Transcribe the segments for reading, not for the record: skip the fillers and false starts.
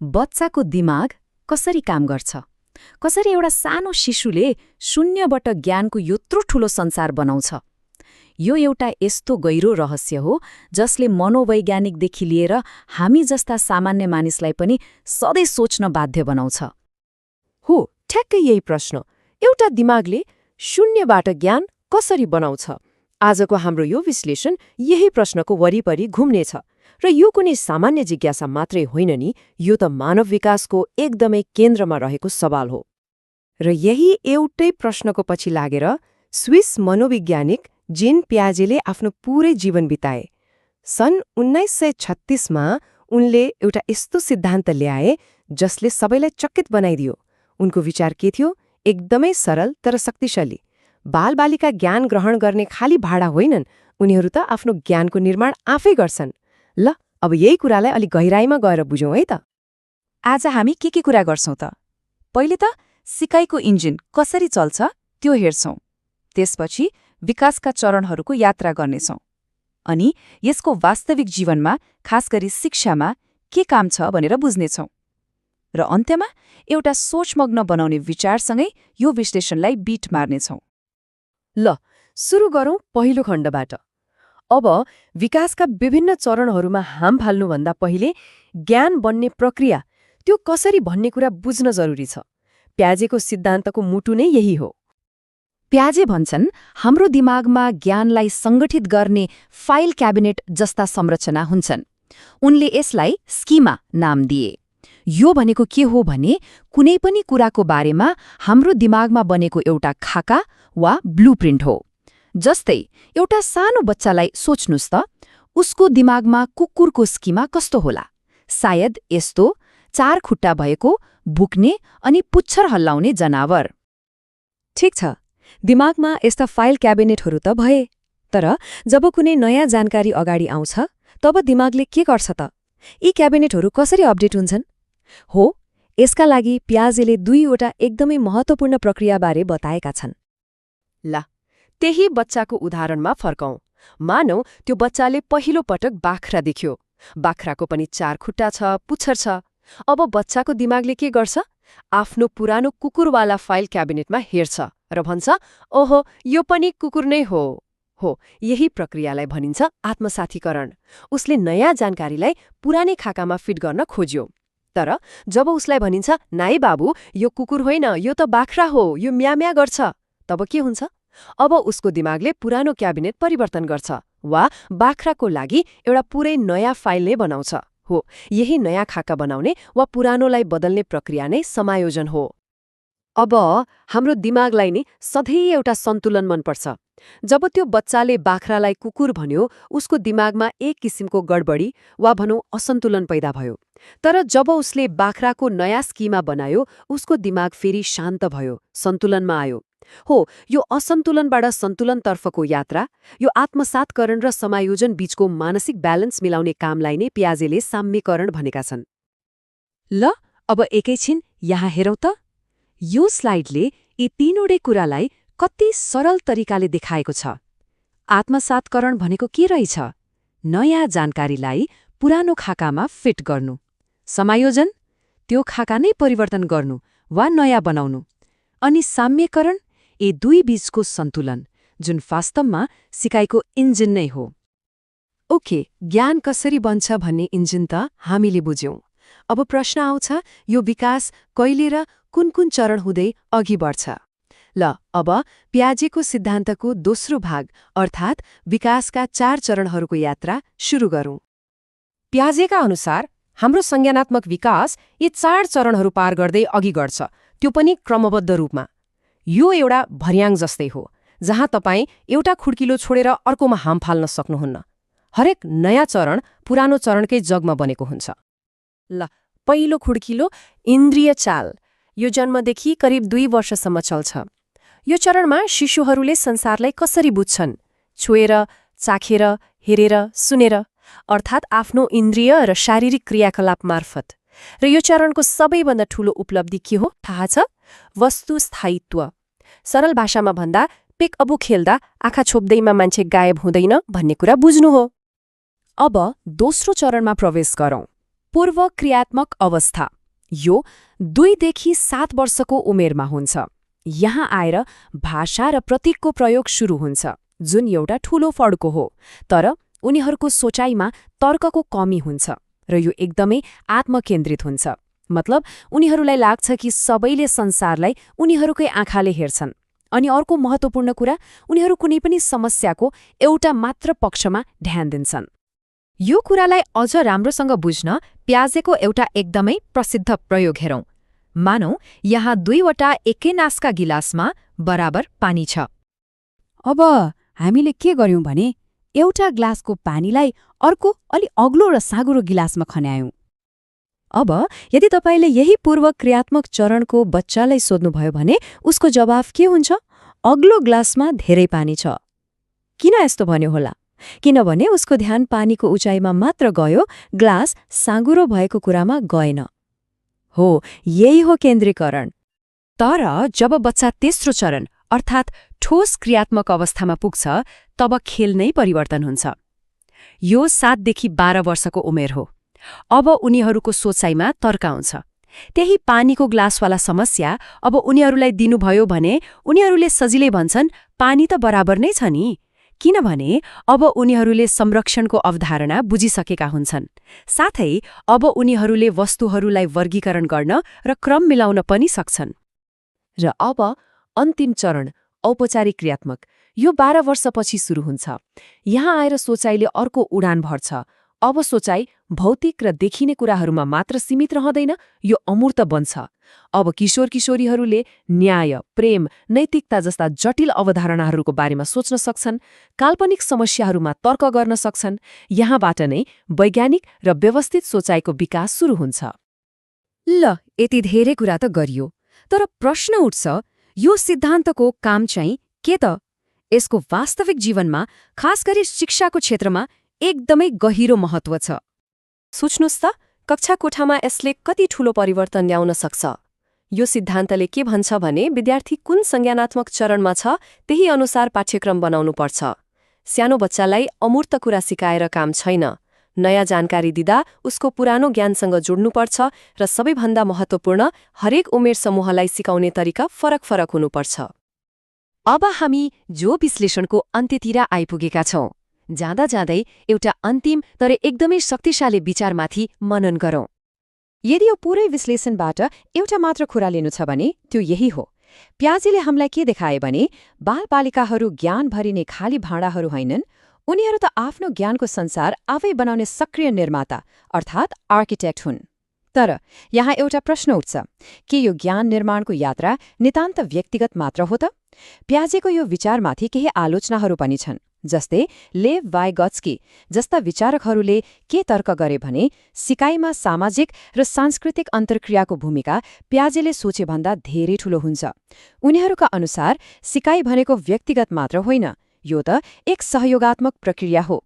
बच्चाको दिमाग कसरी काम गर्छ? कसरी एउटा सानो शिशुले शून्यबाट ज्ञानको यत्रो ठूलो संसार बनाउँछ? यो एउटा यस्तो गहिरो रहस्य हो जसले मनोवैज्ञानिकदेखि लिएर हामी जस्ता सामान्य मानिसलाई पनि सधैँ सोच्न बाध्य बनाउँछ। हो, ठ्याक्कै यही प्रश्न। एउटा दिमागले शून्यबाट ज्ञान कसरी बनाउँछ? आजको हाम्रो यो विश्लेषण यही प्रश्नको वरिपरि घुम्नेछ। र यो कुनै सामान्य जिज्ञासा मात्रै होइन नि, यो त मानव विकासको एकदमै केन्द्रमा रहेको सवाल हो। र यही एउटै प्रश्नको पछि लागेर स्विस मनोवैज्ञानिक जीन पियाजेले आफ्नो पूरै जीवन बिताए। सन् 1936मा उनले एउटा यस्तो सिद्धान्त ल्याए जसले सबैलाई चकित बनाइदियो। उनको विचार के थियो? एकदमै सरल तर शक्तिशाली। बालबालिका ज्ञान ग्रहण गर्ने खाली भाडा होइनन्, उनीहरू त आफ्नो ज्ञानको निर्माण आफै गर्छन्। ल, अब यही कुरालाई अलि गहिराईमा गएर बुझौँ है त। आज हामी के कुरा गर्छौं त? पहिले त सिकाइको इन्जिन कसरी चल्छ त्यो हेर्छौं। त्यसपछि विकासका चरणहरूको यात्रा गर्नेछौं। अनि यसको वास्तविक जीवनमा, खास गरी शिक्षामा के काम छ भनेर बुझ्नेछौं। र अन्त्यमा एउटा सोचमग्न बनाउने विचारसँगै यो विश्लेषणलाई बीट मार्नेछौं। ल, सुरु गरौँ पहिलो खण्डबाट। अब विकासका विभिन्न चरणहरूमा हाम फाल्नुभन्दा पहिले ज्ञान बन्ने प्रक्रिया त्यो कसरी भन्ने कुरा बुझ्न जरुरी छ। प्याजेको सिद्धान्तको मुटु नै यही हो। प्याजे भन्छन्, हाम्रो दिमागमा ज्ञानलाई सङ्गठित गर्ने फाइल क्याबिनेट जस्ता संरचना हुन्छन्। उनले यसलाई स्कीमा नाम दिए। यो भनेको के हो भने कुनै पनि कुराको बारेमा हाम्रो दिमागमा बनेको एउटा खाका वा ब्लुप्रिन्ट हो। जस्तै एउटा सानो बच्चालाई सोच्नुस् त, उसको दिमागमा कुकुरको स्कीमा कस्तो होला? सायद यस्तो: 4 खुट्टा भएको, भुक्ने अनि पुच्छर हल्लाउने जनावर। ठिक छ, दिमागमा यस्ता फाइल क्याबिनेटहरू त भए। तर जब कुनै नयाँ जानकारी अगाडि आउँछ, तब दिमागले के गर्छ त? यी क्याबिनेटहरू कसरी अपडेट हुन्छन्? हो, यसका लागि पियाजेले 2वटा एकदमै महत्त्वपूर्ण प्रक्रियाबारे बताएका छन्। ल, त्यही बच्चाको उदाहरणमा फर्कौं। मानौ त्यो बच्चाले पहिलो पटक बाख्रा देख्यो। बाख्राको पनि 4 खुट्टा छ, पुच्छर छ। अब बच्चाको दिमागले के गर्छ? आफ्नो पुरानो कुकुरवाला फाइल क्याबिनेटमा हेर्छ र भन्छ, ओहो, यो पनि कुकुर नै हो। यही प्रक्रियालाई भनिन्छ आत्मसाथीकरण। उसले नयाँ जानकारीलाई पुरानै खाकामा फिट गर्न खोज्यो। तर जब उसलाई भनिन्छ, नाइ बाबु, यो कुकुर होइन, यो त बाख्रा हो, यो म्याम्या गर्छ, तब के हुन्छ? अब उसको दिमागले पुरानो क्याबिनेट परिवर्तन गर्छ वा बाख्राको लागि एउटा पुरै नयाँ फाइल नै बनाउँछ। हो, यही नयाँ खाका बनाउने वा पुरानोलाई बदल्ने प्रक्रिया नै समायोजन हो। अब हाम्रो दिमागलाई नि सधैँ एउटा सन्तुलन मनपर्छ। जब त्यो बच्चाले बाख्रालाई कुकुर भन्यो, उसको दिमागमा एक किसिमको गडबडी वा भनौँ असन्तुलन पैदा भयो। तर जब उसले बाख्राको नयाँ स्कीमा बनायो, उसको दिमाग फेरि शान्त भयो, सन्तुलनमा आयो। हो, यो असन्तुलनबाट सन्तुलनतर्फको यात्रा, यो आत्मसातकरण र समायोजन बीचको मानसिक ब्यालेन्स मिलाउने कामलाई नै पियाजेले साम्यीकरण भनेका छन्। ल, अब एकैछिन यहाँ हेरौँ त। यो स्लाइडले यी तीनवटै कुरालाई कति सरल तरिकाले देखाएको छ। आत्मसातकरण भनेको के रहेछ? नयाँ जानकारीलाई पुरानो खाकामा फिट गर्नु। समायोजन, त्यो खाका नै परिवर्तन गर्नु वा नयाँ बनाउनु। अनि साम्यीकरण, यी दुई बीचको सन्तुलन, जुन वास्तवमा सिकाइको इन्जिन नै हो। ओके, ज्ञान कसरी बन्छ भन्ने इन्जिन त हामीले बुझ्यौं। अब प्रश्न आउँछ, यो विकास कहिले र कुन चरण हुँदै अघि बढ्छ? ल, अब प्याजेको सिद्धान्तको दोस्रो भाग अर्थात् विकासका 4 चरणहरूको यात्रा सुरु गरौँ। प्याजेका अनुसार हाम्रो संज्ञानात्मक विकास यी 4 चरणहरू पार गर्दै अघि बढ्छ, त्यो पनि क्रमबद्ध रूपमा। यो एउटा भर्याङ जस्तै हो, जहाँ तपाईँ एउटा खुड्किलो छोडेर अर्कोमा हाम फाल्न सक्नुहुन्न। हरेक नयाँ चरण पुरानो चरणकै जगमा बनेको हुन्छ। ल, पहिलो खुड्किलो इन्द्रिय चाल। यो जन्मदेखि करिब 2 वर्षसम्म चल्छ। यो चरणमा शिशुहरूले संसारलाई कसरी बुझ्छन्? छुएर, चाखेर, हेरेर, सुनेर, अर्थात् आफ्नो इन्द्रिय र शारीरिक क्रियाकलाप मार्फत। र यो चरणको सबैभन्दा ठूलो उपलब्धि के हो थाहा छ? वस्तु स्थायित्व। सरल भाषामा भन्दा, पिक अबु खेल्दा आँखा छोप्दैमा मान्छे गायब हुँदैन भन्ने कुरा बुझ्नु हो। अब दोस्रो चरणमा प्रवेश गरौँ। पूर्व क्रियात्मक अवस्था यो 2 देखि 7 वर्षको उमेरमा हुन्छ। यहाँ आएर भाषा र प्रतीकको प्रयोग सुरु हुन्छ, जुन एउटा ठूलो फड्को हो। तर उनीहरूको सोचाइमा तर्कको कमी हुन्छ र यो एकदमै आत्मकेन्द्रित हुन्छ। मतलब उनीहरूलाई लाग्छ कि सबैले संसारलाई उनीहरूकै आँखाले हेर्छन्। अनि अर्को महत्त्वपूर्ण कुरा, उनीहरू कुनै पनि समस्याको एउटा मात्र पक्षमा ध्यान दिन्छन्। यो कुरालाई अझ राम्रोसँग बुझ्न प्याजेको एउटा एकदमै प्रसिद्ध प्रयोग हेरौँ। मानौ यहाँ 2वटा एकै नासका गिलासमा बराबर पानी छ। अब हामीले के गर्यौं भने एउटा ग्लासको पानीलाई अर्को अलि अग्लो र साँगुरो गिलासमा खन्यायौं। अब यदि तपाईले यही पूर्व क्रियात्मक चरणको बच्चालाई सोध्नुभयो भने उसको जवाफ के हुन्छ? अग्लो ग्लासमा धेरै पानी छ। किन यस्तो भन्यो होला? किनभने उसको ध्यान पानीको उचाइमा मात्र गयो, ग्लास साँगुरो भएको कुरामा गएन। हो, यही हो केन्द्रीकरण। तर जब बच्चा तेस्रो चरण अर्थात् ठोस क्रियात्मक अवस्थामा पुग्छ, तब खेल नै परिवर्तन हुन्छ। यो 7 देखि 12 वर्षको उमेर हो। अब उनीहरूको सोचाइमा तर्क आउँछ। त्यही पानीको ग्लासवाला समस्या अब उनीहरूलाई दिनुभयो भने उनीहरूले सजिलै भन्छन्, पानी त बराबर नै छ नि। किनभने अब उनीहरूले संरक्षणको अवधारणा बुझिसकेका हुन्छन्। साथै अब उनीहरूले वस्तुहरूलाई वर्गीकरण गर्न र क्रम मिलाउन पनि सक्छन्। र अब अन्तिम चरण औपचारिक क्रियात्मक यो 12 वर्षपछि सुरु हुन्छ। यहाँ आएर सोचाइले अर्को उडान भर्छ। अब सोचाइ भौतिक र देखिने कुराहरूमा मात्र सीमित रहँदैन, यो अमूर्त बन्छ। अब किशोर किशोरीहरूले न्याय, प्रेम, नैतिकता जस्ता जटिल अवधारणाहरूको बारेमा सोच्न सक्छन्, काल्पनिक समस्याहरूमा तर्क गर्न सक्छन्। यहाँबाट नै वैज्ञानिक र व्यवस्थित सोचाइको विकास सुरु हुन्छ। ल, यति धेरै कुरा त गरियो, तर प्रश्न उठ्छ, यो सिद्धान्तको काम चाहिँ के त? यसको वास्तविक जीवनमा, खास गरी शिक्षाको क्षेत्रमा एकदमै गहिरो महत्त्व छ। सोच्नुस् त, कक्षा कोठामा यसले कति ठूलो परिवर्तन ल्याउन सक्छ। यो सिद्धान्तले के भन्छ भने विद्यार्थी कुन संज्ञानात्मक चरणमा छ त्यही अनुसार पाठ्यक्रम बनाउनु पर्छ। सानो बच्चालाई अमूर्त कुरा सिकाएर काम छैन। नयाँ जानकारी दिँदा उसको पुरानो ज्ञानसँग जोड्नुपर्छ र सबैभन्दा महत्त्वपूर्ण, हरेक उमेर समूहलाई सिकाउने तरिका फरक हुनुपर्छ। अब हामी जो विश्लेषणको अन्त्यतिर आइपुगेका छौँ, जाँदा जाँदै एउटा अन्तिम तर एकदमै शक्तिशाली विचारमाथि मनन गरौँ। यदि यो पुरै विश्लेषणबाट एउटा मात्र कुरा लिनु छ भने त्यो यही हो। प्याजेले हामीलाई के देखाए भने बालबालिकाहरू ज्ञान भरिने खाली भाँडाहरू होइनन्, उनीहरू त आफ्नो ज्ञानको संसार आफै बनाउने सक्रिय निर्माता अर्थात् आर्किटेक्ट हुन्। तर यहाँ एउटा प्रश्न उठ्छ, के यो ज्ञान निर्माणको यात्रा नितान्त व्यक्तिगत मात्र हो त? प्याजेको यो विचारमाथि केही आलोचनाहरू पनि छन्। जस्तै लेव वाइगत्स्की जस्ता विचारकहरूले के तर्क गरे भने सिकाइमा सामाजिक र सांस्कृतिक अन्तर्क्रियाको भूमिका प्याजेले सोचेभन्दा धेरै ठूलो हुन्छ। उनीहरूका अनुसार सिकाइ भनेको व्यक्तिगत मात्र होइन, यो त एक सहयोगात्मक प्रक्रिया हो।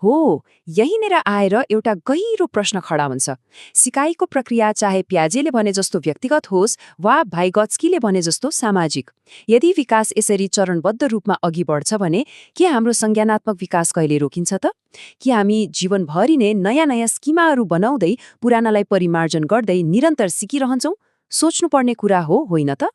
यहीँनिर आएर एउटा गहिरो प्रश्न खडा हुन्छ। सिकाइको प्रक्रिया चाहे प्याजेले भने जस्तो व्यक्तिगत होस् वा भाइगत्स्कीले भने जस्तो सामाजिक, यदि विकास यसरी चरणबद्ध रूपमा अघि बढ्छ भने के हाम्रो संज्ञानात्मक विकास कहिले रोकिन्छ त? कि हामी जीवनभरि नै नयाँ स्किमाहरू बनाउँदै पुरानालाई परिमार्जन गर्दै निरन्तर सिकिरहन्छौँ? सोच्नुपर्ने कुरा हो, होइन त?